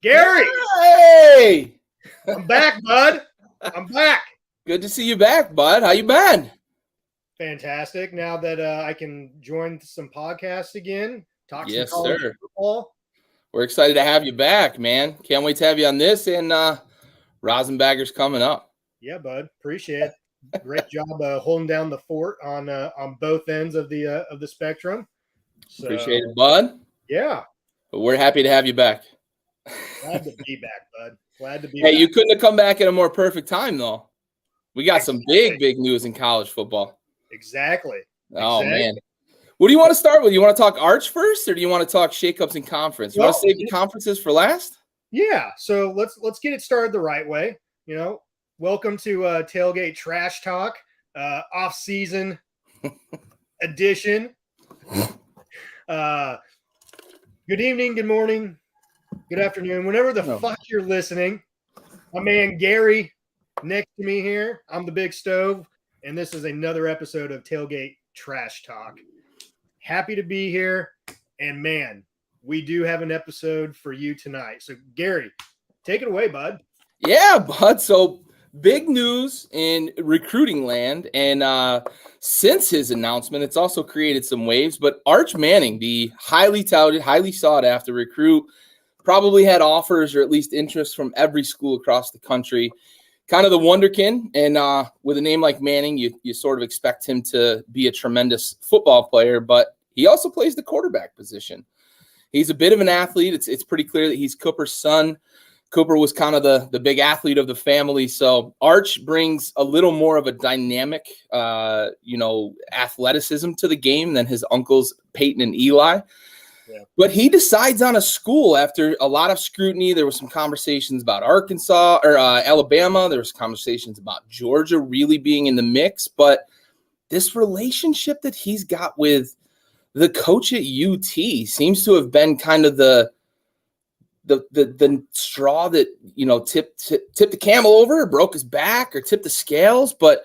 Gary! Hey! I'm back, bud. I'm back. Good to see you back, bud. How you been? Fantastic. Now that I can join some podcasts again, talk Yes, some college sir. football. We're excited to have you back, man. Can't wait to have you on this, and Rosenbagger's coming up. Yeah, bud. Appreciate it. Great job holding down the fort on both ends of the spectrum. So, Appreciate it, bud. Yeah. But we're happy to have you back. Glad to be back, bud. Glad to be Hey, back. you couldn't have come back at a more perfect time, though. We got some big news in college football. Exactly. Oh, man. What do you want to start with? You want to talk Arch first, or do you want to talk shakeups in conference? You want to save the conferences for last? Yeah. So let's get it started the right way. You know, welcome to Tailgate Trash Talk, off-season edition. Good evening, good morning, good afternoon, whenever the fuck you're listening. My man Gary next to me here. I'm the Big Stove, and this is another episode of Tailgate Trash Talk. Happy to be here, and man, we do have an episode for you tonight. So Gary, take it away, bud. Yeah, bud. So big news in recruiting land, and since his announcement, it's also created some waves. But Arch Manning, the highly touted, highly sought after recruit, probably had offers or at least interest from every school across the country. Kind of the wonderkin, and with a name like Manning, you sort of expect him to be a tremendous football player, but he also plays the quarterback position. He's a bit of an athlete. It's pretty clear that he's Cooper's son. Cooper was kind of the big athlete of the family. So Arch brings a little more of a dynamic, athleticism to the game than his uncles Peyton and Eli. Yeah. But he decides on a school after a lot of scrutiny. There were some conversations about Arkansas or Alabama. There was conversations about Georgia really being in the mix. But this relationship that he's got with the coach at UT seems to have been kind of the straw that, tipped the camel over, or broke his back, or tipped the scales. But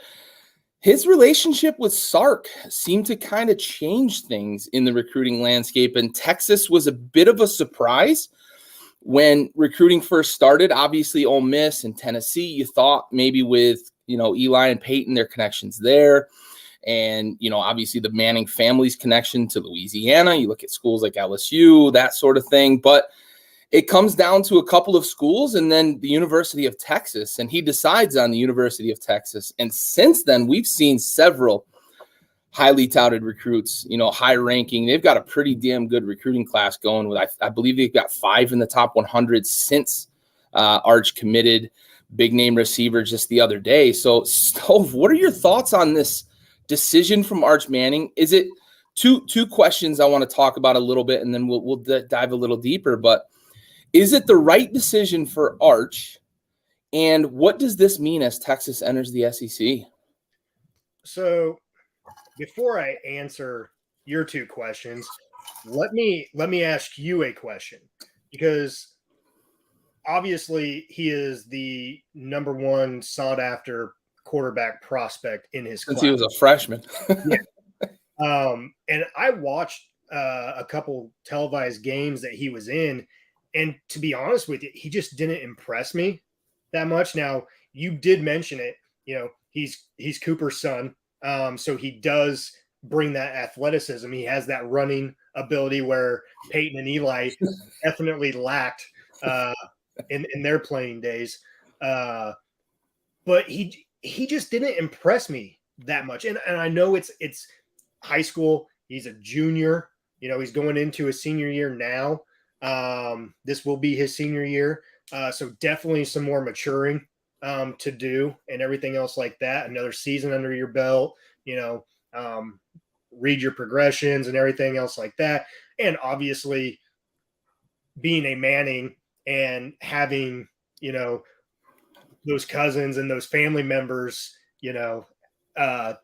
his relationship with Sark seemed to kind of change things in the recruiting landscape, and Texas was a bit of a surprise when recruiting first started. Obviously, Ole Miss and Tennessee, you thought maybe with, Eli and Peyton, their connections there. And, obviously the Manning family's connection to Louisiana. You look at schools like LSU, that sort of thing. But it comes down to a couple of schools and then the University of Texas, and he decides on the University of Texas. And since then, we've seen several highly touted recruits, high ranking. They've got a pretty damn good recruiting class going with, I believe they've got 5 in the top 100 since Arch committed. Big name receiver just the other day. So, Stove, what are your thoughts on this decision from Arch Manning? Is it two questions I want to talk about a little bit, and then we'll dive a little deeper. But is it the right decision for Arch? And what does this mean as Texas enters the SEC? So before I answer your two questions, let me ask you a question, because obviously he is the number one sought after quarterback prospect in his class. Since he was a freshman. Yeah. And I watched a couple televised games that he was in. And to be honest with you, he just didn't impress me that much. Now, you did mention it. He's Cooper's son, so he does bring that athleticism. He has that running ability where Peyton and Eli definitely lacked in their playing days. But he just didn't impress me that much. And I know it's high school. He's a junior. He's going into his senior year now. This will be his senior year. So definitely some more maturing to do and everything else like that. Another season under your belt, read your progressions and everything else like that. And obviously being a Manning and having, those cousins and those family members,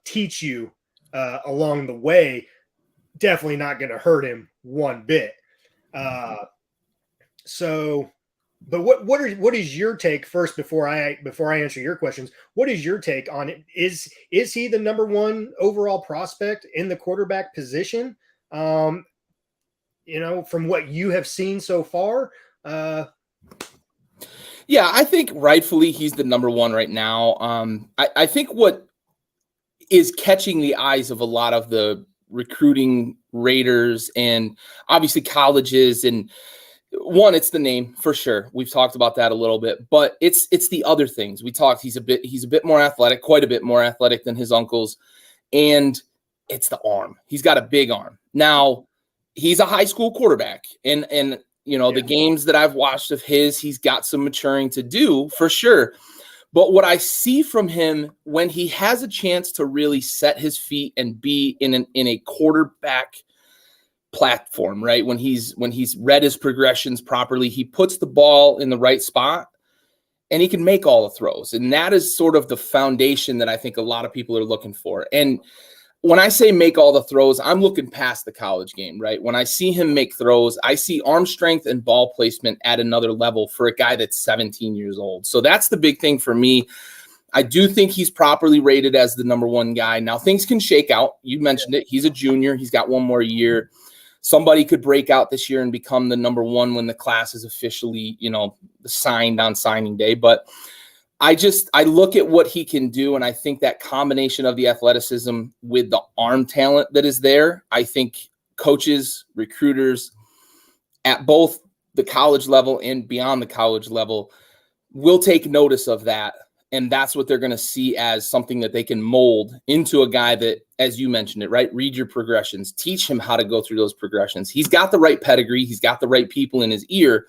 teach you along the way, definitely not going to hurt him one bit. But what is your take first before I answer your questions? What is your take on it? Is he the number one overall prospect in the quarterback position? From what you have seen so far, Yeah, I think rightfully he's the number one right now. I think what is catching the eyes of a lot of the recruiting raters and obviously colleges, and one, it's the name for sure. We've talked about that a little bit, but it's the other things. We talked he's a bit more athletic, quite a bit more athletic than his uncles, and it's the arm. He's got a big arm. Now, he's a high school quarterback, and the games that I've watched of his, he's got some maturing to do for sure. But what I see from him when he has a chance to really set his feet and be in a quarterback platform, right? When he's read his progressions properly, he puts the ball in the right spot and he can make all the throws. And that is sort of the foundation that I think a lot of people are looking for. And when I say make all the throws, I'm looking past the college game, right? When I see him make throws, I see arm strength and ball placement at another level for a guy that's 17 years old. So that's the big thing for me. I do think he's properly rated as the number one guy. Now, things can shake out. You mentioned it. He's a junior. He's got one more year. Somebody could break out this year and become the number one when the class is officially, signed on signing day. But I look at what he can do, and I think that combination of the athleticism with the arm talent that is there, I think coaches, recruiters at both the college level and beyond the college level will take notice of that. And that's what they're going to see as something that they can mold into a guy that, as you mentioned it, right? Read your progressions, teach him how to go through those progressions. He's got the right pedigree. He's got the right people in his ear.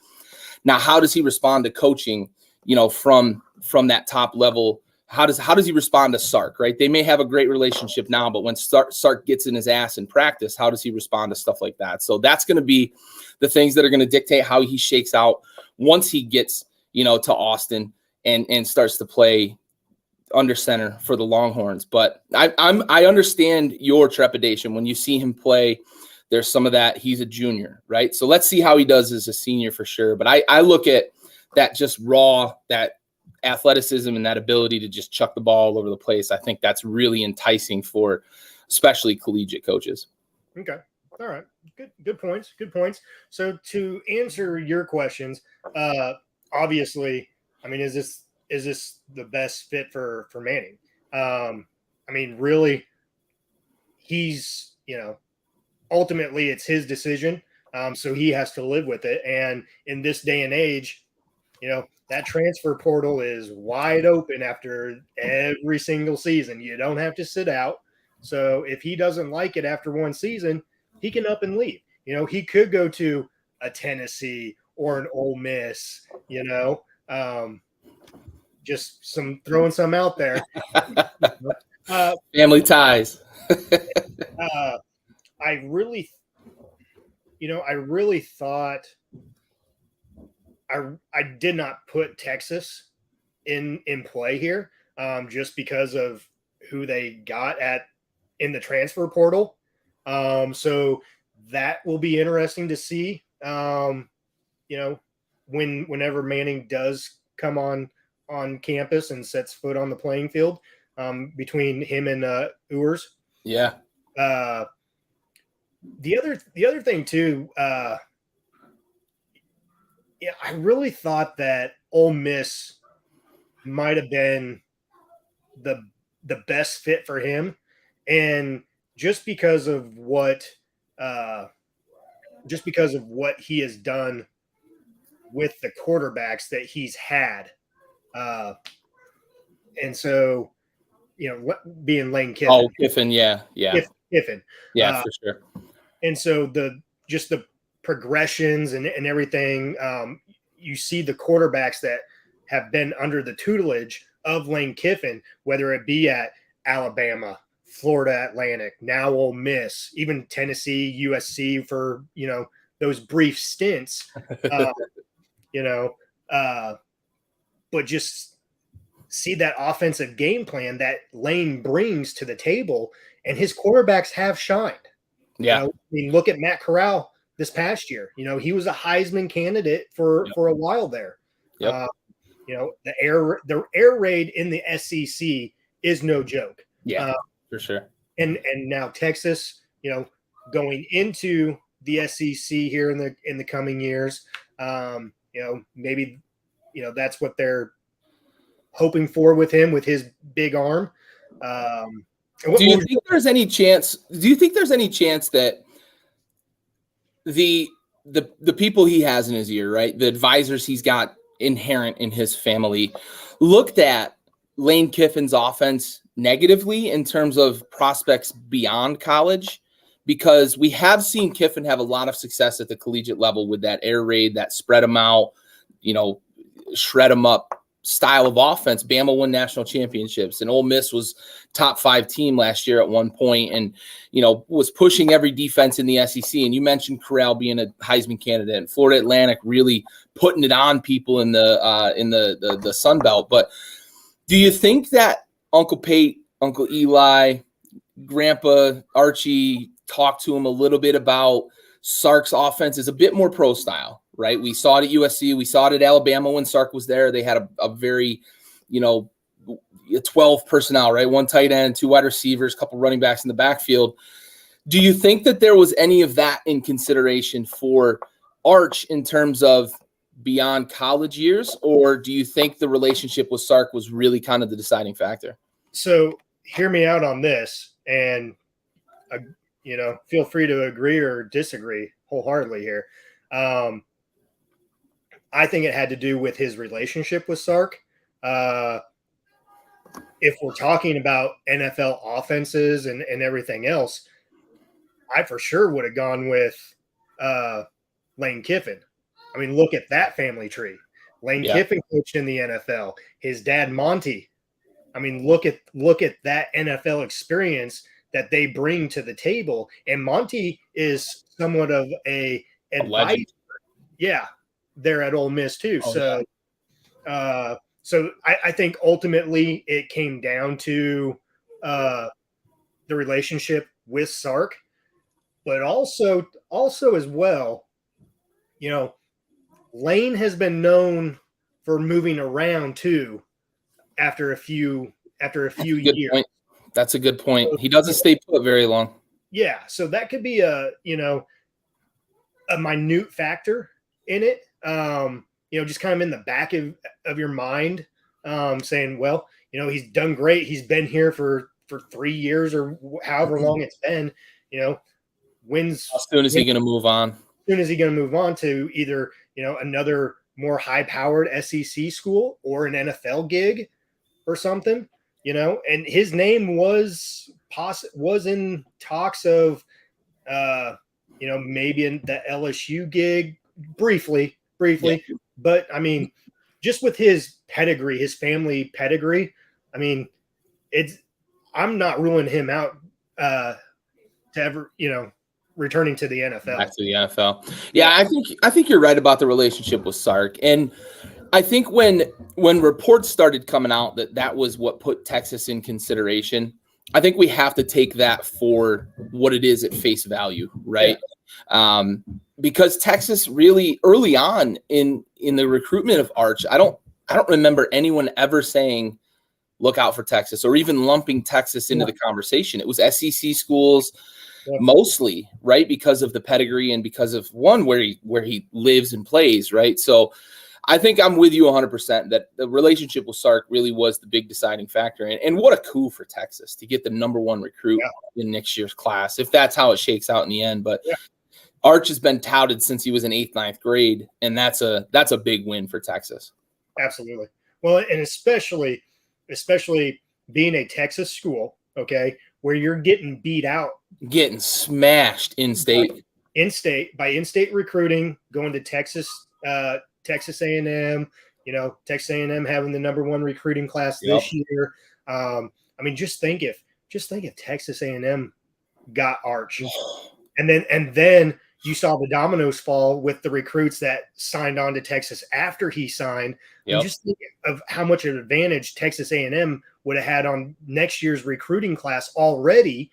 Now, how does he respond to coaching, from that top level? How does he respond to Sark, right? They may have a great relationship now, but when Sark gets in his ass in practice, how does he respond to stuff like that? So that's going to be the things that are going to dictate how he shakes out once he gets, to Austin and starts to play under center for the Longhorns. But I understand your trepidation when you see him play. There's some of that. He's a junior, right? So let's see how he does as a senior for sure. But I look at that just raw, that athleticism and that ability to just chuck the ball all over the place. I think that's really enticing for especially collegiate coaches. Okay. All right. Good points. Good points. So to answer your questions, obviously, I mean, is this the best fit for Manning? I mean, really, he's, ultimately it's his decision. So he has to live with it. And in this day and age, that transfer portal is wide open after every single season. You don't have to sit out. So if he doesn't like it after one season, he can up and leave. He could go to a Tennessee or an Ole Miss, just throwing some out there. Family ties. I really thought I did not put Texas in play here, just because of who they got in the transfer portal. So that will be interesting to see. Whenever Manning does come on campus and sets foot on the playing field, between him and Ewers. Yeah. The other thing too, I really thought that Ole Miss might have been the best fit for him, and just because of what he has done with the quarterbacks that he's had, and so being Lane Kiffin. Oh, Kiffin, yeah. Kiffin, for sure. And so the progressions and everything, you see the quarterbacks that have been under the tutelage of Lane Kiffin, whether it be at Alabama, Florida Atlantic, now Ole Miss, even Tennessee, USC for, those brief stints, but just see that offensive game plan that Lane brings to the table, and his quarterbacks have shined. Yeah. Look at Matt Corral this past year. He was a Heisman candidate for a while there. Yep. The air raid in the SEC is no joke. Yeah, for sure. And now Texas, going into the SEC here in the coming years, maybe that's what they're hoping for with him, with his big arm. Do you think there's any chance that the people he has in his ear, right, the advisors he's got inherent in his family, looked at Lane Kiffin's offense negatively in terms of prospects beyond college? Because we have seen Kiffin have a lot of success at the collegiate level with that air raid, that spread them out, shred them up style of offense. Bama won national championships, and Ole Miss was top 5 team last year at one point, and was pushing every defense in the SEC. And you mentioned Corral being a Heisman candidate, and Florida Atlantic really putting it on people in the Sun Belt. But do you think that Uncle Pate, Uncle Eli, Grandpa Archie talked to him a little bit about Sark's offense is a bit more pro style, right? We saw it at USC. We saw it at Alabama when Sark was there. They had a very, 12 personnel, right? 1 tight end, 2 wide receivers, a couple running backs in the backfield. Do you think that there was any of that in consideration for Arch in terms of beyond college years? Or do you think the relationship with Sark was really kind of the deciding factor? So hear me out on this, and feel free to agree or disagree wholeheartedly here. I think it had to do with his relationship with Sark. If we're talking about NFL offenses and everything else, I for sure would have gone with Lane Kiffin. I mean, look at that family tree. Lane Kiffin coached in the NFL. His dad, Monty. I mean, look at that NFL experience that they bring to the table. And Monty is somewhat of a advisor. Yeah, there at Ole Miss too. So I think ultimately it came down to the relationship with Sark, but also as well, Lane has been known for moving around too after a few years. Point. That's a good point. He doesn't stay put very long. Yeah, so that could be a minute factor in it. Just kind of in the back of your mind, saying, well, he's done great. He's been here for 3 years or however long it's been. When's how soon is he going to move on? Soon as he going to move on to either another more high-powered SEC school or an NFL gig or something. And his name was in talks of, maybe in the LSU gig briefly. Yeah. But I mean, just with his pedigree, his family pedigree, I mean, I'm not ruling him out to ever, returning to the NFL. Back to the NFL. Yeah, I think you're right about the relationship with Sark. And I think when reports started coming out that was what put Texas in consideration, I think we have to take that for what it is at face value, right? Yeah. Because Texas really early on in the recruitment of Arch, I don't remember anyone ever saying, look out for Texas, or even lumping Texas into the conversation. It was SEC schools mostly, right? Because of the pedigree and because of where he lives and plays, right? So I think I'm with you 100% that the relationship with Sark really was the big deciding factor. And what a coup for Texas to get the #1 recruit in next year's class, if that's how it shakes out in the end. But Arch has been touted since he was in 8th, 9th grade, and that's a big win for Texas. Absolutely. Well, and especially being a Texas school, okay, where you're getting beat out. Getting smashed in-state. By in-state recruiting, going to Texas A&M, Texas A&M having the #1 recruiting class this year. I mean, just think if Texas A&M got Arch, and then you saw the dominoes fall with the recruits that signed on to Texas after he signed. And just think of how much of an advantage Texas A&M would have had on next year's recruiting class already.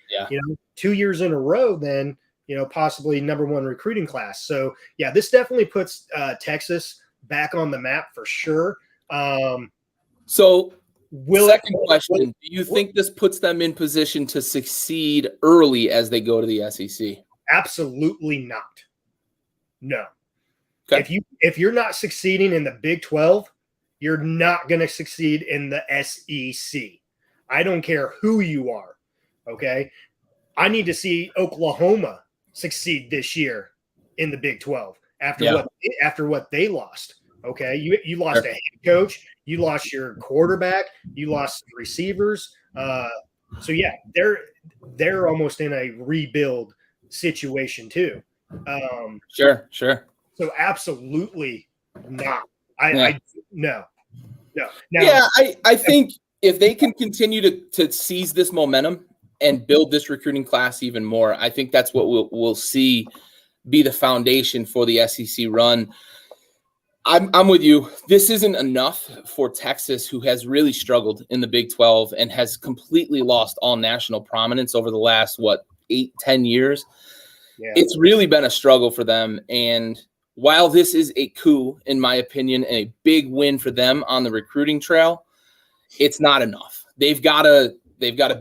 2 years in a row, then possibly #1 recruiting class. So this definitely puts Texas back on the map for sure. Second question, do you think this puts them in position to succeed early as they go to the SEC? Absolutely not. No. Okay. If you're not succeeding in the Big 12, you're not going to succeed in the SEC. I don't care who you are. Okay. I need to see Oklahoma succeed this year in the Big 12 after what they lost. Okay. You lost a head coach, you lost your quarterback, you lost receivers. So yeah, they're almost in a rebuild situation too. Sure. So absolutely not. No. Now, yeah, I think if they can continue to seize this momentum and build this recruiting class even more, I think that's what we'll see be the foundation for the SEC run. I'm with you. This isn't enough for Texas, who has really struggled in the Big 12 and has completely lost all national prominence over the last, 8-10 years. Yeah. It's really been a struggle for them. And while this is a coup, in my opinion, and a big win for them on the recruiting trail, it's not enough. They've got to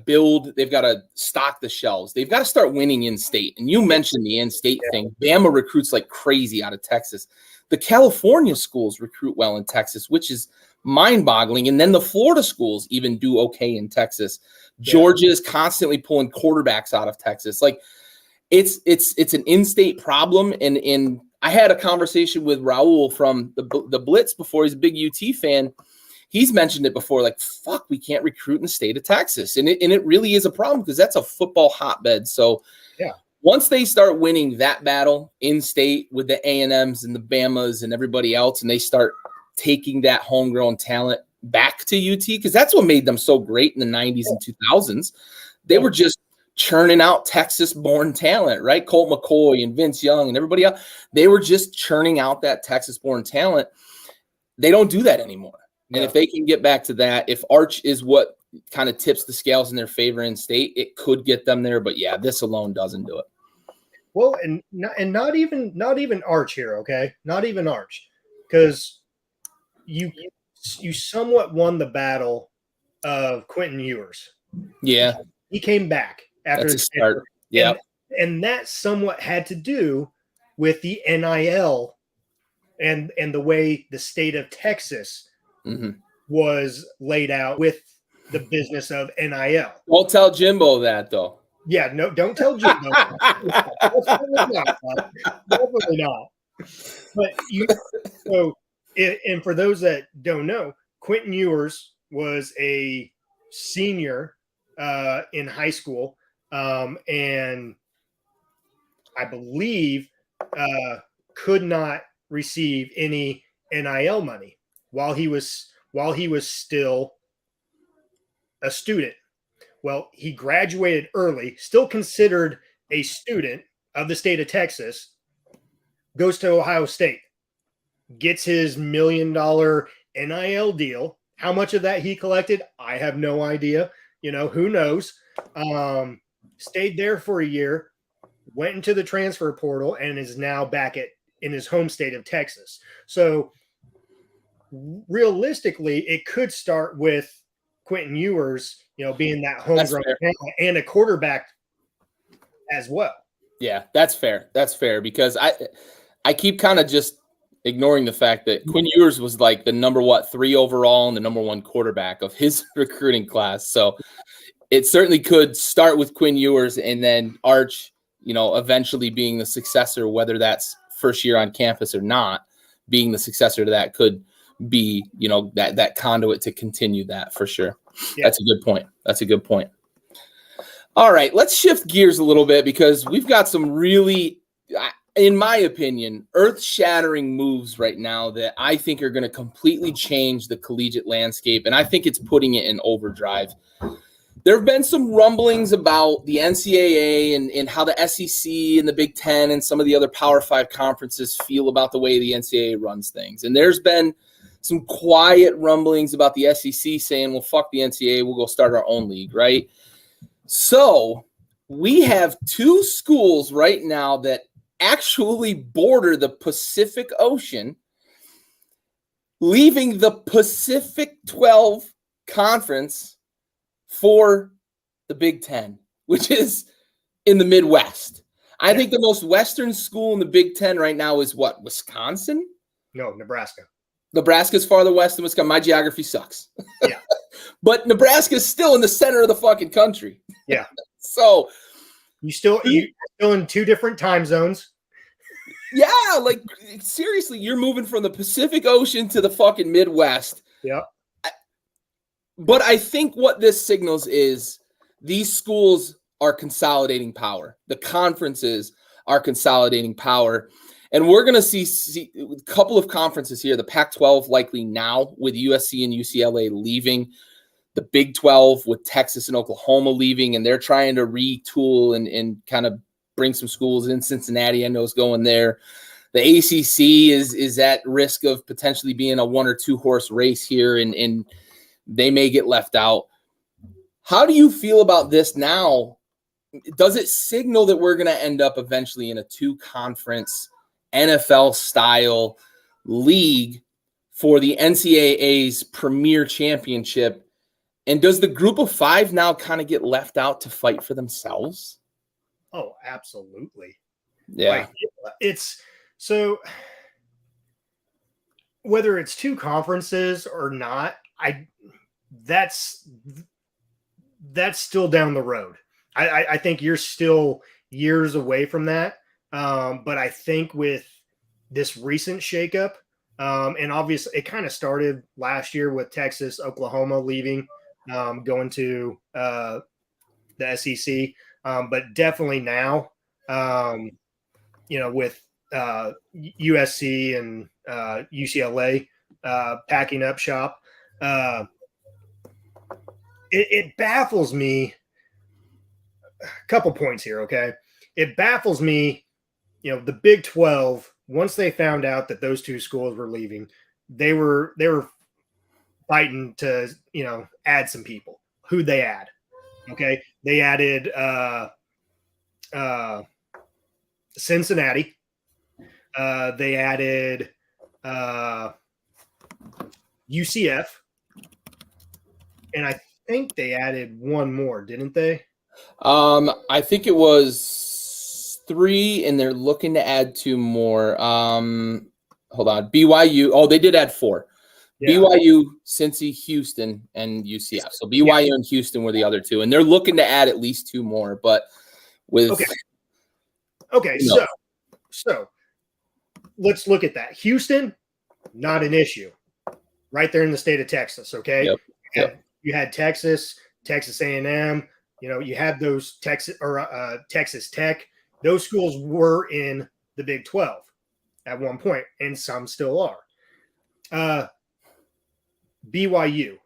build, they've got to stock the shelves. They've got to start winning in-state. And you mentioned the in-state thing. Bama recruits like crazy out of Texas. The California schools recruit well in Texas, which is mind-boggling. And then the Florida schools even do okay in Texas. Georgia is constantly pulling quarterbacks out of Texas. Like, it's an in-state problem. And I had a conversation with Raul from the Blitz before. He's a big UT fan. He's mentioned it before, like, fuck, we can't recruit in the state of Texas. And it really is a problem because that's a football hotbed. So yeah, once they start winning that battle in state with the A&Ms and the Bamas and everybody else, and they start taking that homegrown talent back to UT, because that's what made them so great in the 90s and 2000s. They were just churning out Texas-born talent, right? Colt McCoy and Vince Young and everybody else. They were just churning out that Texas-born talent. They don't do that anymore. And if they can get back to that, if Arch is what kind of tips the scales in their favor in state, it could get them there. But yeah, this alone doesn't do it. Well, and not even Arch here, okay? Not even Arch, because you somewhat won the battle of Quentin Ewers. Yeah, he came back after the start. Yeah, and that somewhat had to do with the NIL and the way the state of Texas was laid out with the business of NIL. Don't tell Jimbo that, though. Yeah, no, don't tell Jimbo. Definitely not. But and for those that don't know, Quentin Ewers was a senior in high school, and I believe could not receive any NIL money while he was still a student. Well, he graduated early, still considered a student of the state of Texas, goes to Ohio State, gets his $1 million NIL deal. How much of that he collected, I have no idea. Who knows? Stayed there for a year, went into the transfer portal, and is now back in his home state of Texas. So realistically, it could start with Quentin Ewers, being that homegrown talent and a quarterback as well. Yeah, that's fair. That's fair, because I keep kind of just ignoring the fact that Quinn Ewers was like the number 3 overall and the number 1 quarterback of his recruiting class. So it certainly could start with Quinn Ewers and then Arch, eventually being the successor, whether that's first year on campus or not, being the successor to that could be, that conduit to continue that for sure. Yeah. That's a good point. All right, let's shift gears a little bit, because we've got some really, in my opinion, earth-shattering moves right now that I think are going to completely change the collegiate landscape, and I think it's putting it in overdrive. There have been some rumblings about the NCAA and how the SEC and the Big Ten and some of the other Power 5 conferences feel about the way the NCAA runs things. And there's been some quiet rumblings about the SEC saying, well, fuck the NCAA, we'll go start our own league, right? So we have 2 schools right now that actually border the Pacific Ocean, leaving the Pacific 12 Conference for the Big Ten, which is in the Midwest. I think the most Western school in the Big Ten right now is what, Wisconsin? No, Nebraska. Nebraska's farther west than Wisconsin. My geography sucks. Yeah. But Nebraska's still in the center of the fucking country. Yeah. So you're still in two different time zones. Yeah, like seriously, you're moving from the Pacific Ocean to the fucking Midwest. Yeah. But I think what this signals is these schools are consolidating power. The conferences are consolidating power. And we're going to see a couple of conferences here. The Pac-12 likely now with USC and UCLA leaving. The Big 12 with Texas and Oklahoma leaving. And they're trying to retool and kind of bring some schools in. Cincinnati, I know, is going there. The ACC is at risk of potentially being a 1 or 2 horse race here, and they may get left out. How do you feel about this now? Does it signal that we're going to end up eventually in a 2-conference NFL-style league for the NCAA's premier championship? And does the group of 5 now kind of get left out to fight for themselves? Oh, absolutely. Yeah. Like, it's so whether it's 2 conferences or not, that's still down the road. I think you're still years away from that. But I think with this recent shakeup, and obviously it kind of started last year with Texas, Oklahoma leaving, going to the SEC. But definitely now, with USC and UCLA packing up shop, it baffles me. A couple points here, okay? It baffles me, the Big 12, once they found out that those 2 schools were leaving, they were fighting to, add some people. Who'd they add? Okay. They added Cincinnati. They added UCF. And I think they added one more, didn't they? I think it was 3, and they're looking to add 2 more. Hold on. BYU. Oh, they did add 4. Yeah. BYU, Cincy, Houston, and UCF. So BYU and Houston were the other 2, and they're looking to add at least 2 more. But with okay, so let's look at that. Houston, not an issue, right there in the state of Texas. Okay, you had Texas A&M. You had those Texas Tech. Those schools were in the Big 12 at one point, and some still are. BYU,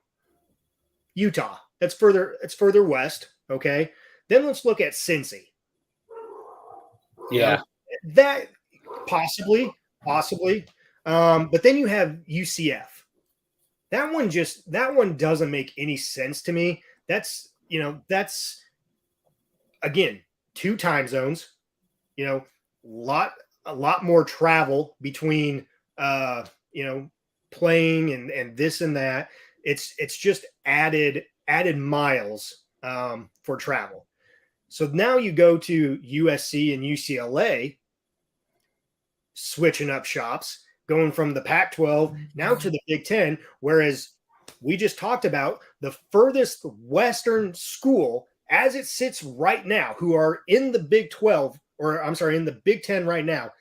Utah. That's further west. Okay. Then let's look at Cincy. Yeah. That possibly. But then you have UCF. That one doesn't make any sense to me. That's again, 2 time zones, a lot more travel between, playing and this and that. It's just added miles for travel. So now you go to USC and UCLA, switching up shops, going from the Pac-12 now to the Big 10, whereas we just talked about the furthest Western school as it sits right now, who are in the Big 12, or I'm sorry, in the Big 10 right now,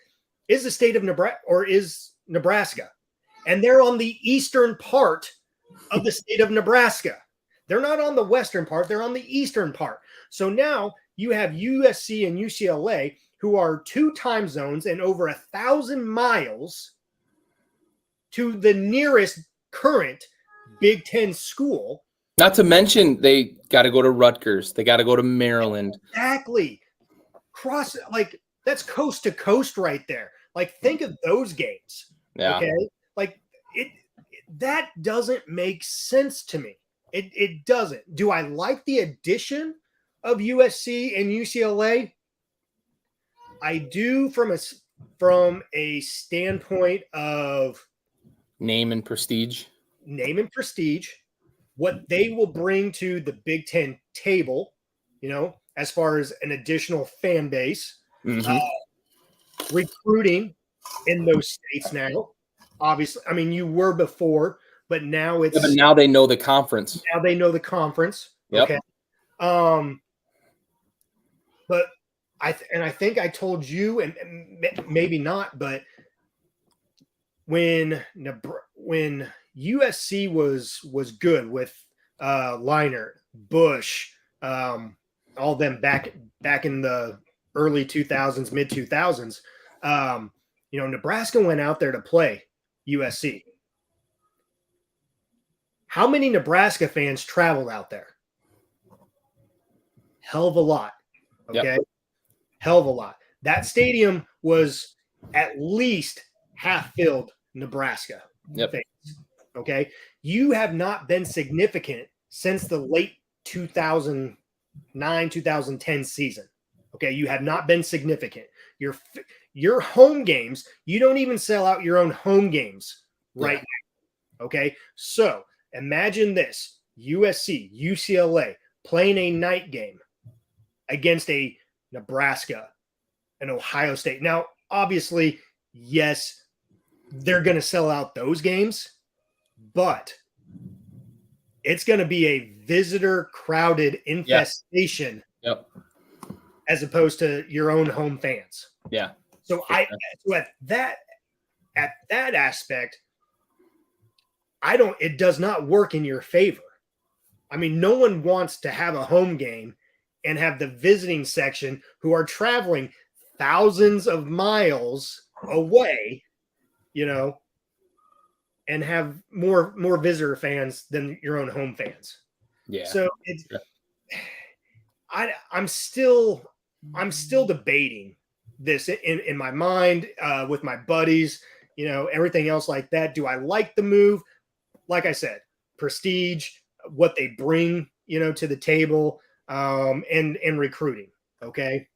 is the state of Nebraska, or is Nebraska. And they're on the eastern part of the state of Nebraska. They're not on the western part. They're on the eastern part. So now you have USC and UCLA, who are 2 time zones and over 1,000 miles to the nearest current Big 10 school. Not to mention they got to go to Rutgers. They got to go to Maryland. Exactly. That's coast to coast right there. Think of those games. Yeah. Okay. That doesn't make sense to me. It doesn't. Do I like the addition of USC and UCLA? I do from a standpoint of name and prestige. What they will bring to the Big 10 table, as far as an additional fan base, recruiting in those states now. obviously. I mean, you were before, but now it's but now they know the conference. Now they know the conference. Yep. Okay. But I think I told you, and maybe not, but when USC was good with Leinart, Bush, all them back in the early 2000s, mid 2000s, Nebraska went out there to play USC. How many Nebraska fans traveled out there? Hell of a lot. Okay. Yep. Hell of a lot. That stadium was at least half filled Nebraska fans. Okay. You have not been significant since the late 2009, 2010 season. Okay. You have not been significant. Your home games, you don't even sell out your own home games right now. Okay. So imagine this: USC, UCLA playing a night game against a Nebraska and Ohio State. Now, obviously, yes, they're going to sell out those games, but it's going to be a visitor crowded infestation as opposed to your own home fans. Yeah. So at that aspect, it does not work in your favor. I mean, no one wants to have a home game and have the visiting section who are traveling thousands of miles away, and have more visitor fans than your own home fans. Yeah. So I'm still debating this in my mind with my buddies, everything else like that. Do I like the move? Like I said, prestige, what they bring, to the table, and recruiting. Okay.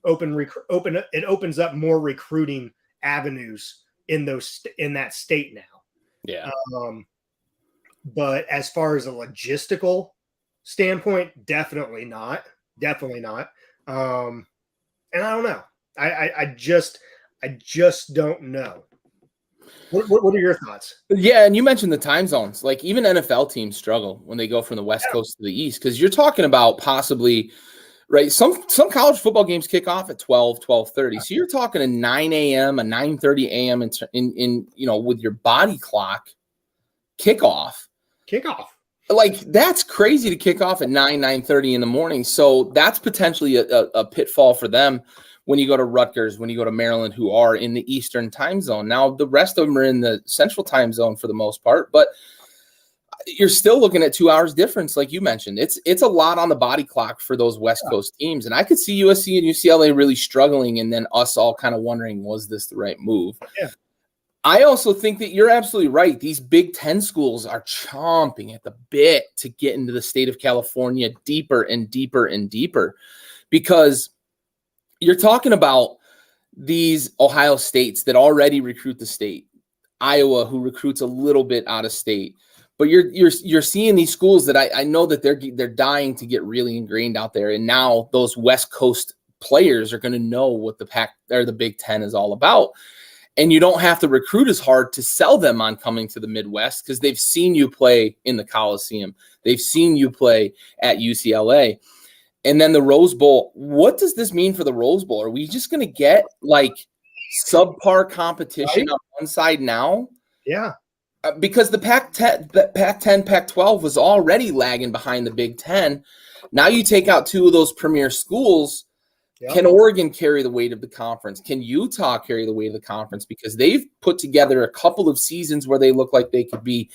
It opens up more recruiting avenues in that state now. Yeah. But as far as a logistical standpoint, definitely not. And I don't know. I just don't know. What are your thoughts? Yeah, and you mentioned the time zones. Like even NFL teams struggle when they go from the West Coast to the East, because you're talking about possibly, right? Some college football games kick off at 12:30. So you're talking a 9 a.m., a 9:30 a.m. in with your body clock kickoff. Like that's crazy to kick off at 9:30 in the morning. So that's potentially a pitfall for them when you go to Rutgers, when you go to Maryland, who are in the Eastern time zone. Now, the rest of them are in the Central time zone for the most part, but you're still looking at 2 hours difference, like you mentioned. It's a lot on the body clock for those West Coast teams. And I could see USC and UCLA really struggling, and then us all kind of wondering, was this the right move? Yeah. I also think that you're absolutely right. These Big Ten schools are chomping at the bit to get into the state of California deeper and deeper and deeper, because you're talking about these Ohio States that already recruit the state, Iowa, who recruits a little bit out of state, but you're seeing these schools that I know that they're dying to get really ingrained out there, and now those West Coast players are going to know what the Big Ten is all about. And you don't have to recruit as hard to sell them on coming to the Midwest, because they've seen you play in the Coliseum. They've seen you play at UCLA. And then the Rose Bowl, what does this mean for the Rose Bowl? Are we just going to get like subpar competition on one side now? Yeah. Because the Pac-10, Pac-12 was already lagging behind the Big Ten. Now you take out two of those premier schools. Yep. Can Oregon carry the weight of the conference? Can Utah carry the weight of the conference? Because they've put together a couple of seasons where they look like they could be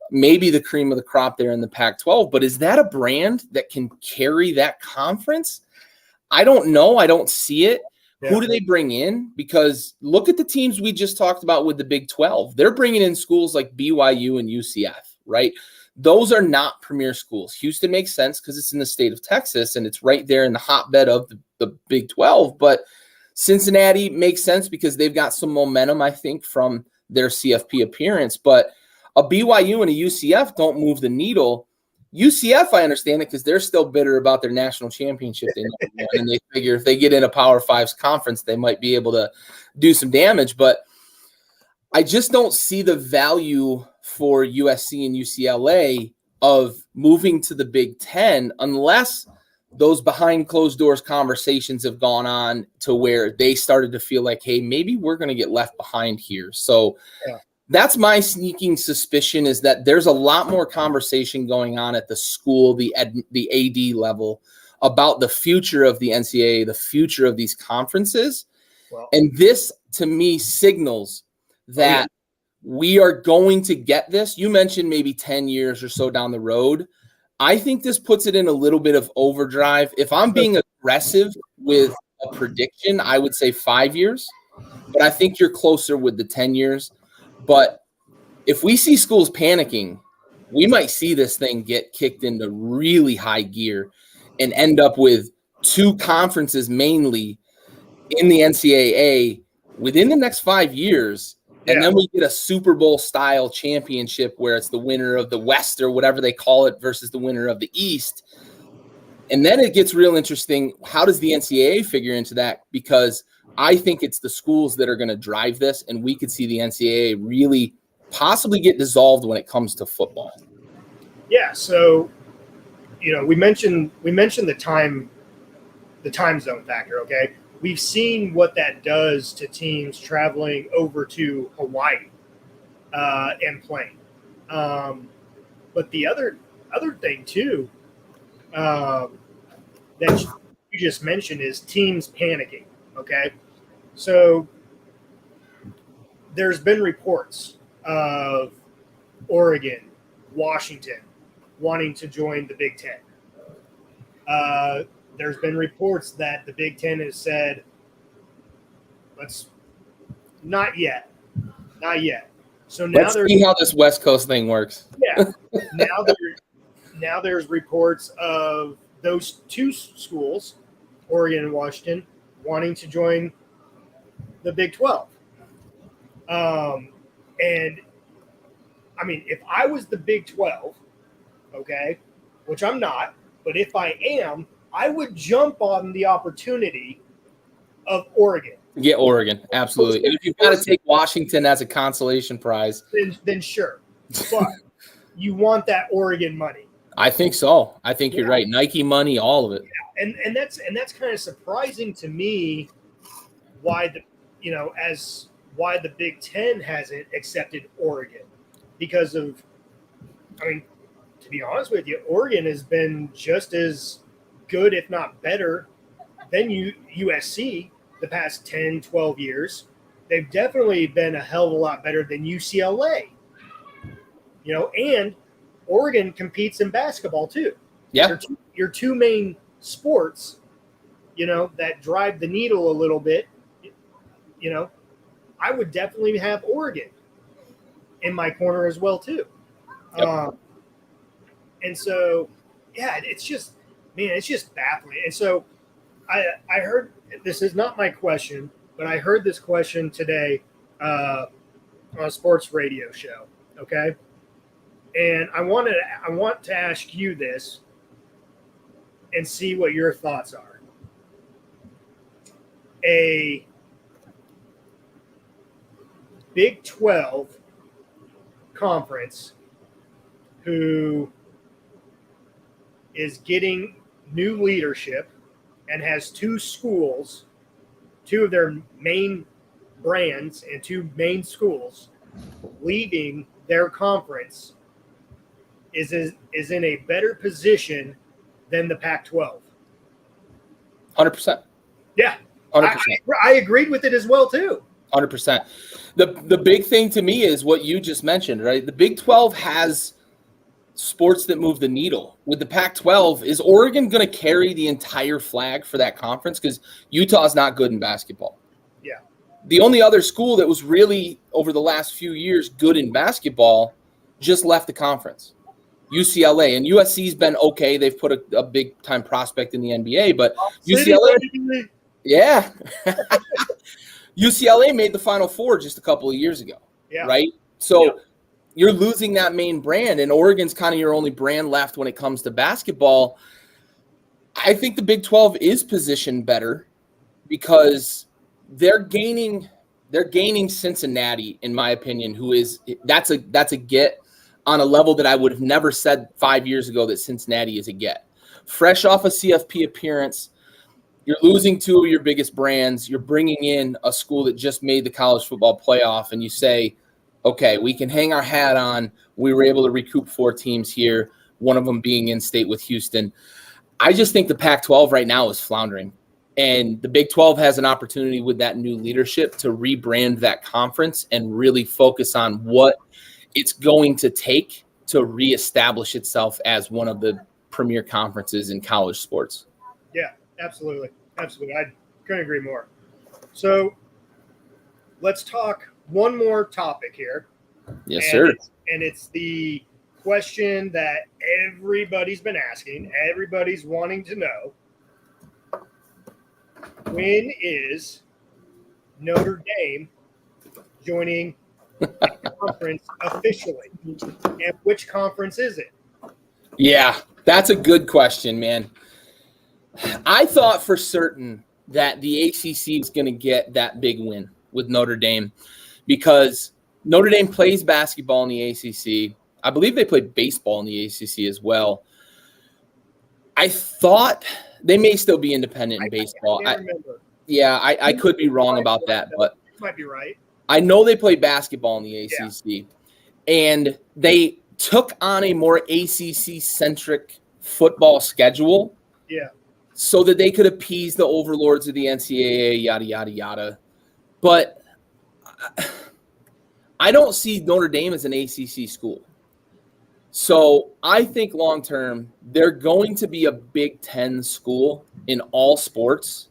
maybe the cream of the crop there in the Pac-12. But is that a brand that can carry that conference? I don't know. I don't see it. Yeah. Who do they bring in? Because look at the teams we just talked about with the Big 12. They're bringing in schools like BYU and UCF, right? Those are not premier schools. Houston makes sense because it's in the state of Texas and it's right there in the hotbed of the Big 12. But Cincinnati makes sense because they've got some momentum, I think, from their CFP appearance. But a BYU and a UCF don't move the needle. UCF, I understand it because they're still bitter about their national championship. And they figure if they get in a Power Fives conference, they might be able to do some damage. But I just don't see the value for USC and UCLA of moving to the Big Ten unless those behind closed doors conversations have gone on to where they started to feel like, hey, maybe we're going to get left behind here. So that's my sneaking suspicion, is that there's a lot more conversation going on at the school, the AD level, about the future of the NCAA, the future of these conferences. Well, and this, to me, signals that we are going to get this. You mentioned maybe 10 years or so down the road. I think this puts it in a little bit of overdrive. If I'm being aggressive with a prediction, I would say 5 years, but I think you're closer with the 10 years. But if we see schools panicking, we might see this thing get kicked into really high gear and end up with 2 conferences mainly in the NCAA within the next 5 years. And then we get a Super Bowl style championship where it's the winner of the West or whatever they call it versus the winner of the East. And then it gets real interesting. How does the NCAA figure into that? Because I think it's the schools that are going to drive this, and we could see the NCAA really possibly get dissolved when it comes to football. Yeah. So, we mentioned the time zone factor. Okay. We've seen what that does to teams traveling over to Hawaii and playing. But the other thing too that you just mentioned is teams panicking. Okay, so there's been reports of Oregon, Washington wanting to join the Big Ten. There's been reports that the Big Ten has said, not yet. So now let's see how this West Coast thing works. Yeah. Now there's reports of those 2 schools, Oregon and Washington, wanting to join the Big 12. And I mean, if I was the Big 12, okay, which I'm not, but if I am, I would jump on the opportunity of Oregon. Yeah, Oregon, absolutely. And if you've got to take Washington as a consolation prize, then sure. But you want that Oregon money. I think so. I think you're right. Nike money, all of it. Yeah. And that's kind of surprising to me why the Big Ten hasn't accepted Oregon, because of, I mean, to be honest with you, Oregon has been just as good, if not better, than USC the past 10, 12 years. They've definitely been a hell of a lot better than UCLA. And Oregon competes in basketball too. Yeah. Your 2 main sports, that drive the needle a little bit, I would definitely have Oregon in my corner as well too. Yep. And so, it's just baffling. And so I heard, this is not my question, but I heard this question today on a sports radio show. Okay. And I want to ask you this and see what your thoughts are. A Big 12 conference who is getting new leadership and has 2 schools, 2 of their main brands and 2 main schools leaving their conference is in a better position than the Pac-12. 100%. Yeah. 100%. I agreed with it as well too. 100%. The big thing to me is what you just mentioned, right? The Big 12 has sports that move the needle. With the Pac-12, is Oregon going to carry the entire flag for that conference? Because Utah's not good in basketball. Yeah. The only other school that was really, over the last few years, good in basketball just left the conference. UCLA. And USC's been okay. They've put a big-time prospect in the NBA. But UCLA – yeah. UCLA made the Final Four just a couple of years ago, right? So you're losing that main brand, and Oregon's kind of your only brand left when it comes to basketball. I think the Big 12 is positioned better because they're gaining They're gaining Cincinnati, in my opinion, that's a get on a level that I would have never said 5 years ago that Cincinnati is a get. Fresh off a CFP appearance, you're losing two of your biggest brands. You're bringing in a school that just made the college football playoff, and you say, okay, we can hang our hat on. We were able to recoup 4 teams here, one of them being in state with Houston. I just think the Pac-12 right now is floundering. And the Big 12 has an opportunity with that new leadership to rebrand that conference and really focus on what it's going to take to reestablish itself as one of the premier conferences in college sports. Yeah, absolutely. Absolutely. I couldn't agree more. So let's talk one more topic here. Yes, sir. It's the question that everybody's been asking, everybody's wanting to know. When is Notre Dame joining the conference officially? And which conference is it? Yeah, that's a good question, man. I thought for certain that the ACC was going to get that big win with Notre Dame because Notre Dame plays basketball in the ACC. I believe they play baseball in the ACC as well. I thought they may still be independent in baseball. I remember. I could be wrong about that, but you might be right. I know they play basketball in the ACC, and they took on a more ACC-centric football schedule so that they could appease the overlords of the NCAA, yada, yada, yada. But I don't see Notre Dame as an ACC school. So I think long-term, they're going to be a Big Ten school in all sports,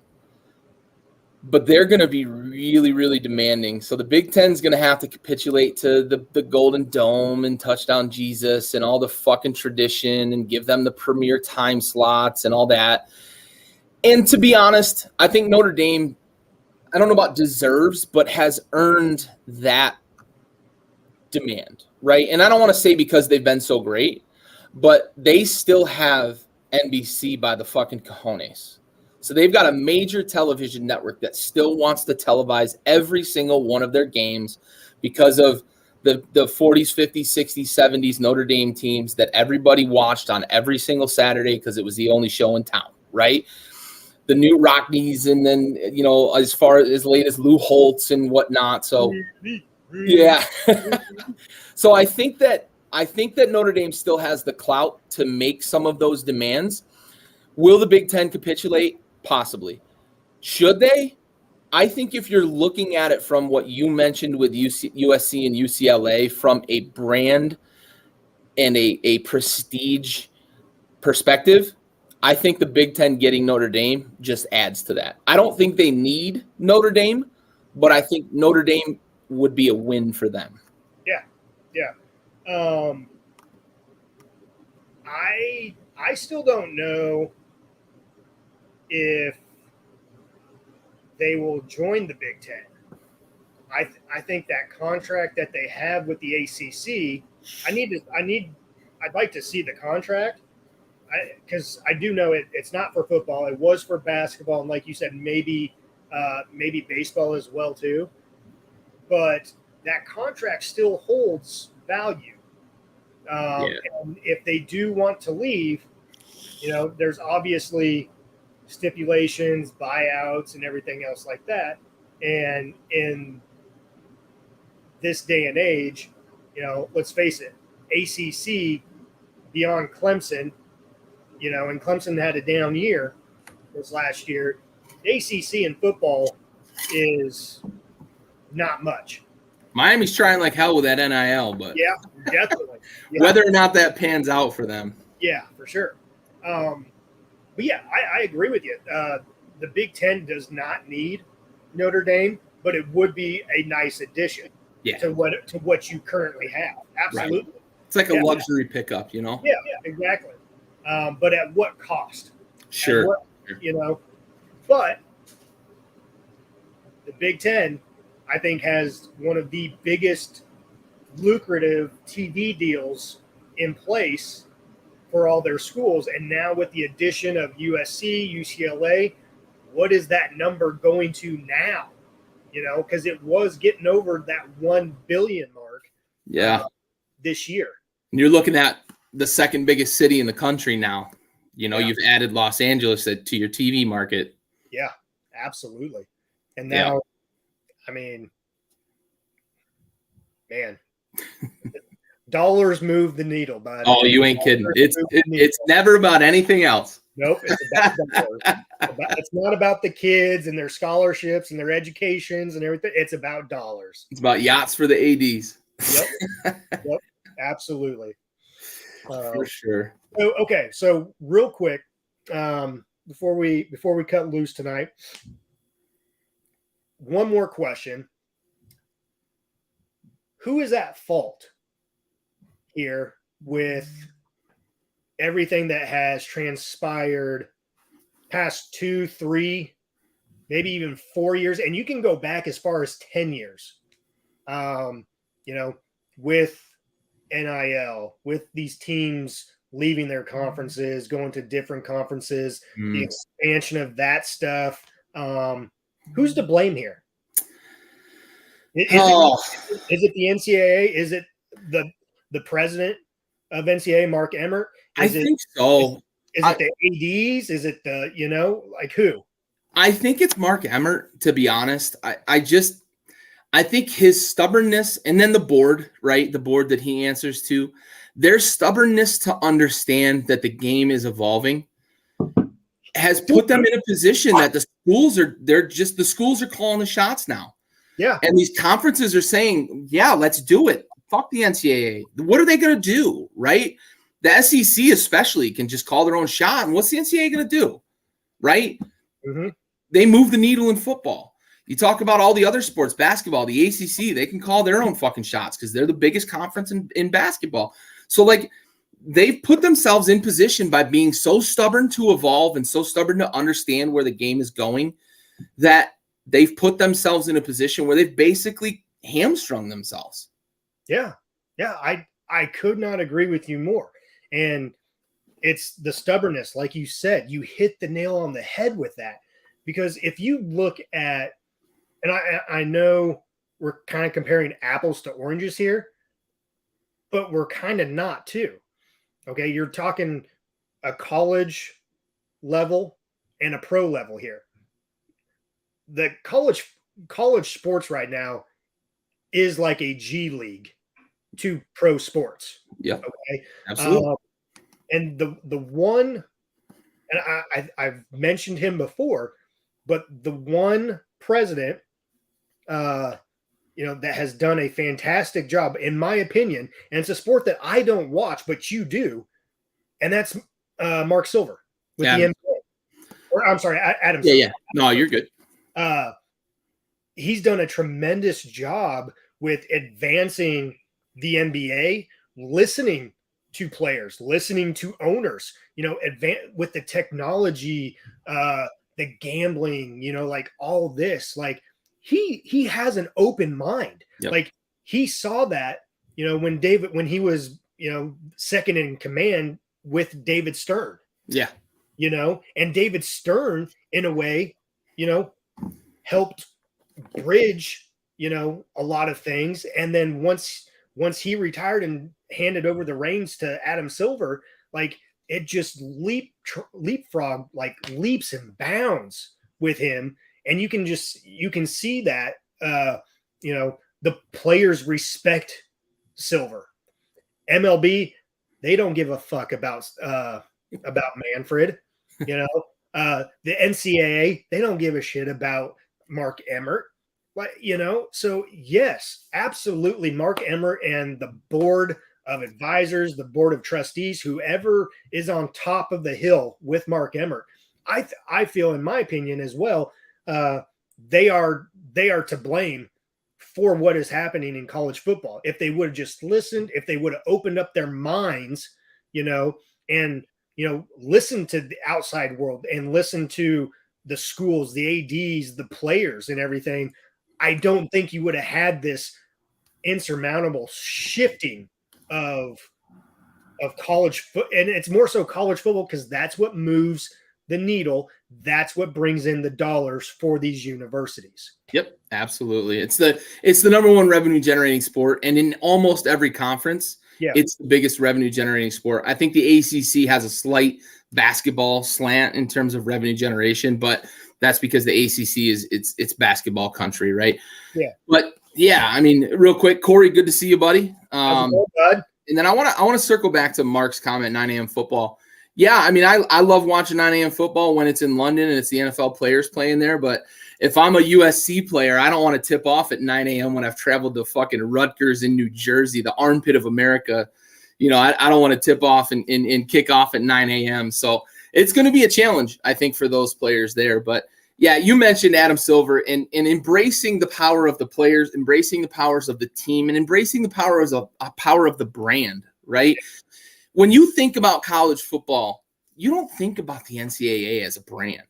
but they're going to be really, really demanding. So the Big Ten is going to have to capitulate to the Golden Dome and Touchdown Jesus and all the fucking tradition and give them the premier time slots and all that. And to be honest, I think Notre Dame, I don't know about deserves, but has earned that demand, right? And I don't want to say because they've been so great, but they still have NBC by the fucking cojones. So they've got a major television network that still wants to televise every single one of their games because of the 40s, 50s, 60s, 70s Notre Dame teams that everybody watched on every single Saturday because it was the only show in town, right? The new Rockneys and then, as far as late as Lou Holtz and whatnot. So, yeah. So I think that Notre Dame still has the clout to make some of those demands. Will the Big Ten capitulate? Possibly. Should they? I think if you're looking at it from what you mentioned with USC and UCLA from a brand and a prestige perspective, I think the Big Ten getting Notre Dame just adds to that. I don't think they need Notre Dame, but I think Notre Dame would be a win for them. Yeah. I still don't know if they will join the Big Ten. I think that contract that they have with the ACC, I'd like to see the contract because I do know it's not for football. It was for basketball, and like you said, maybe baseball as well too. But that contract still holds value. And if they do want to leave, there's obviously stipulations, buyouts, and everything else like that. And in this day and age, let's face it, ACC beyond Clemson, and Clemson had a down year this last year. ACC in football is not much. Miami's trying like hell with that NIL, but yeah, definitely. Yeah. Whether or not that pans out for them. Yeah, for sure. But yeah, I agree with you. The Big Ten does not need Notre Dame, but it would be a nice addition to what you currently have. Absolutely. Right. It's like a luxury pickup, Yeah, exactly. But at what cost? Sure. But the Big Ten, I think, has one of the biggest lucrative TV deals in place for all their schools. And now with the addition of USC, UCLA, what is that number going to now? because it was getting over that 1 billion mark. Yeah. This year. And you're looking at the second biggest city in the country now. Yeah. You've added Los Angeles to your TV market. Yeah, absolutely. And now, I mean, man, dollars move the needle, bud. Oh, you ain't kidding. It's never about anything else. Nope, it's about dollars. It's not about the kids and their scholarships and their educations and everything. It's about dollars. It's about yachts for the ADs. Yep, absolutely. For sure. So real quick, before we cut loose tonight, one more question. Who is at fault here with everything that has transpired past 2, 3, maybe even 4 years? And you can go back as far as 10 years, with NIL, with these teams leaving their conferences, going to different conferences, the expansion of that stuff. Who's to blame here? Is it the NCAA? Is it the president of NCAA, Mark Emmert? I think so. Is it the ADs? Is it the, who? I think it's Mark Emmert, to be honest. I think his stubbornness, and then the board, right? The board that he answers to, their stubbornness to understand that the game is evolving has put them in a position that the schools are calling the shots now. Yeah. And these conferences are saying, yeah, let's do it. Fuck the NCAA. What are they going to do, right? The SEC especially can just call their own shot. And what's the NCAA going to do, right? Mm-hmm. They move the needle in football. You talk about all the other sports, basketball, the ACC, they can call their own fucking shots because they're the biggest conference in basketball. So, they've put themselves in position by being so stubborn to evolve and so stubborn to understand where the game is going that they've put themselves in a position where they've basically hamstrung themselves. Yeah. Yeah. I could not agree with you more. And it's the stubbornness. Like you said, you hit the nail on the head with that. Because if you look at, and I know we're kind of comparing apples to oranges here, but we're kind of not too. Okay. You're talking a college level and a pro level here. The college sports right now is like a G League to pro sports. Yeah. Okay. Absolutely. And the one, and I've mentioned him before, but the one president, that has done a fantastic job, in my opinion, and it's a sport that I don't watch, but you do, and that's Mark Silver with the NBA. Or I'm sorry, Adam. Yeah, yeah. No, you're good. He's done a tremendous job with advancing the NBA, listening to players, listening to owners, with the technology, the gambling, all this, he has an open mind. Yep. He saw that, when he was, second in command with David Stern. Yeah. And David Stern, in a way, helped bridge, a lot of things. And then once he retired and handed over the reins to Adam Silver, it just leapfrog, leaps and bounds with him. And you can see that, the players respect Silver. MLB, they don't give a fuck about Manfred. The NCAA, they don't give a shit about Mark Emmert. So yes, absolutely. Mark Emmert and the board of advisors, the board of trustees, whoever is on top of the hill with Mark Emmert, I feel, in my opinion as well, they are to blame for what is happening in college football. If they would have just listened, if they would have opened up their minds, and listen to the outside world and listen to the schools, the ADs, the players and everything, I don't think you would have had this insurmountable shifting of college foot. And it's more so college football because that's what moves the needle, that's what brings in the dollars for these universities. Yep, absolutely. It's the number one revenue generating sport, and in almost every conference, it's the biggest revenue generating sport. I think the ACC has a slight basketball slant in terms of revenue generation, but that's because the ACC it's basketball country, right? Yeah. But yeah, I mean, real quick, Corey, good to see you, buddy. How's it going, bud? And then I want to circle back to Mark's comment, 9 a.m. football. Yeah, I mean, I love watching 9 a.m. football when it's in London and it's the NFL players playing there. But if I'm a USC player, I don't want to tip off at 9 a.m. when I've traveled to fucking Rutgers in New Jersey, the armpit of America. You know, I don't want to tip off and kick off at 9 a.m. So it's going to be a challenge, I think, for those players there. But yeah, you mentioned Adam Silver and embracing the power of the players, embracing the powers of the team, and embracing the powers of power of the brand, right? When you think about college football, you don't think about the NCAA as a brand,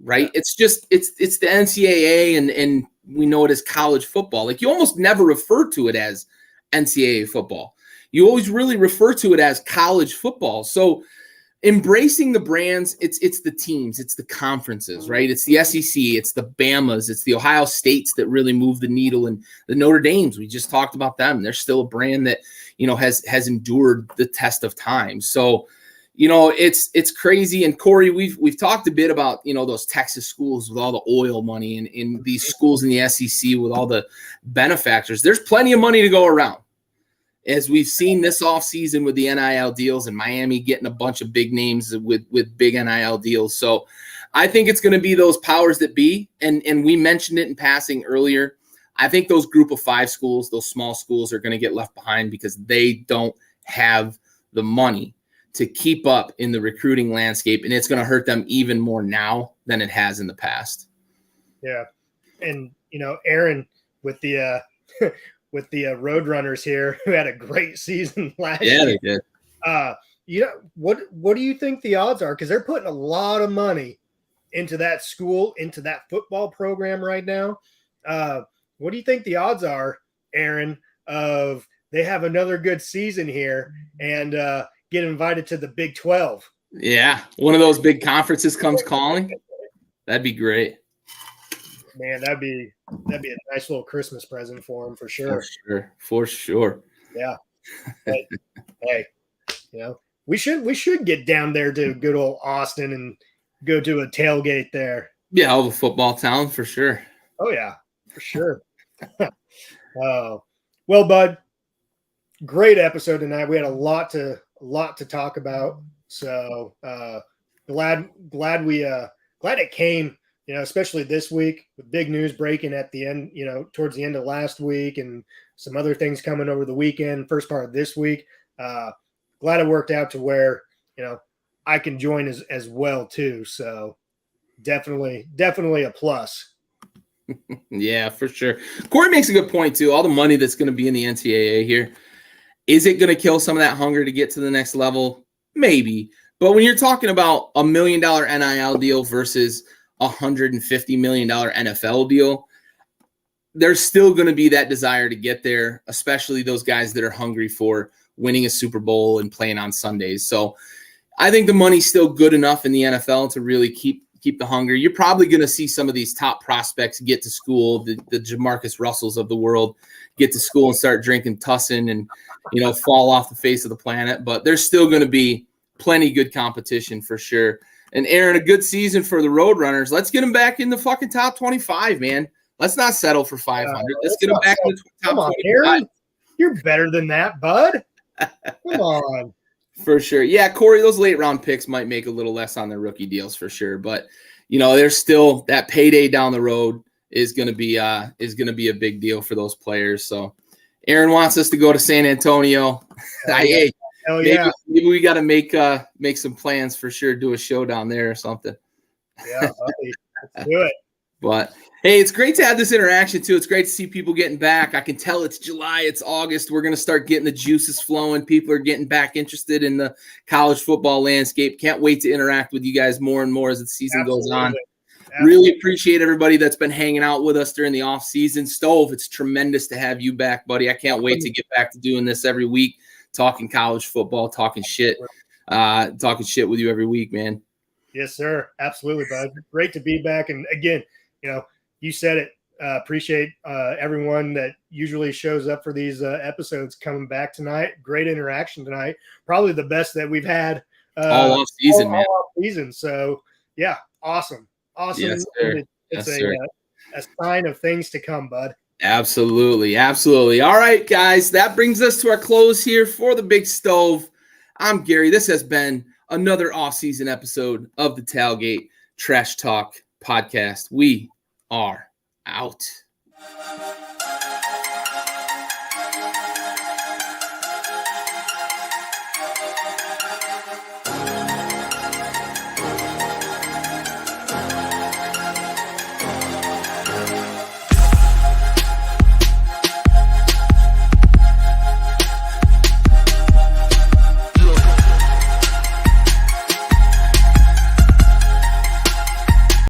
right? Yeah. It's just it's the NCAA and we know it as college football. Like, you almost never refer to it as NCAA football. You always really refer to it as college football. So embracing the brands, it's the teams, it's the conferences, right? It's the SEC, it's the Bamas, it's the Ohio States that really move the needle, and the Notre Dames. We just talked about them. They're still a brand that, you know, has endured the test of time. So, you know, it's crazy. And Corey, we've talked a bit about, you know, those Texas schools with all the oil money, and in these schools in the SEC with all the benefactors. There's plenty of money to go around, as we've seen this offseason with the NIL deals, and Miami getting a bunch of big names with big NIL deals. So I think it's going to be those powers that be. And we mentioned it in passing earlier. I think those group of 5 schools, those small schools, are going to get left behind because they don't have the money to keep up in the recruiting landscape. And it's going to hurt them even more now than it has in the past. Yeah. And, you know, Aaron, with the with the Roadrunners here, who had a great season last year. Yeah, they did. You know, what do you think the odds are? Because they're putting a lot of money into that school, into that football program right now. What do you think the odds are, Aaron, of they have another good season here and get invited to the Big 12? Yeah, one of those big conferences comes calling. That'd be great. Man, that'd be a nice little Christmas present for him, for sure. For sure. Yeah. But, hey, you know, we should get down there to good old Austin and go to a tailgate there. Yeah, all the football town, for sure. Oh yeah, for sure. Well, bud, great episode tonight. We had a lot to talk about. So glad it came. You know, especially this week with big news breaking at the end, you know, towards the end of last week, and some other things coming over the weekend, first part of this week. Glad it worked out to where, you know, I can join as well too. So definitely a plus. Yeah, for sure. Corey makes a good point too. All the money that's going to be in the NCAA here, is it going to kill some of that hunger to get to the next level? Maybe. But when you're talking about $1 million NIL deal versus $150 million NFL deal, there's still going to be that desire to get there, especially those guys that are hungry for winning a Super Bowl and playing on Sundays. So I think the money's still good enough in the NFL to really keep the hunger. You're probably going to see some of these top prospects get to school, the Jamarcus Russells of the world, get to school and start drinking Tussin and, you know, fall off the face of the planet. But there's still going to be plenty good competition for sure. And Aaron, a good season for the Roadrunners. Let's get them back in the fucking top 25, man. Let's not settle for 500. Let's get them back in the top 25. Aaron, you're better than that, bud. Come on. For sure. Yeah, Corey, those late round picks might make a little less on their rookie deals for sure. But, you know, there's still that payday down the road is going to be a big deal for those players. So Aaron wants us to go to San Antonio. Hey, hell yeah. Maybe we got to make some plans for sure. Do a show down there or something. Yeah, buddy. Let's do it. But hey, it's great to have this interaction too. It's great to see people getting back. I can tell it's July, it's August. We're going to start getting the juices flowing. People are getting back interested in the college football landscape. Can't wait to interact with you guys more and more as the season goes on. Really appreciate everybody that's been hanging out with us during the off season. Stove, it's tremendous to have you back, buddy. I can't wait to get back to doing this every week, talking college football, talking shit with you every week, man. Yes, sir. Absolutely, bud. Great to be back. And again, you said it. Appreciate everyone that usually shows up for these episodes coming back tonight. Great interaction tonight. Probably the best that we've had All off season, man. all off season. So yeah, awesome. Yes, sir. It's Yes, sir. a sign of things to come, bud. Absolutely. Absolutely. All right, guys. That brings us to our close here for the Big Stove. I'm Gary. This has been another off-season episode of the Tailgate Trash Talk podcast. We are out.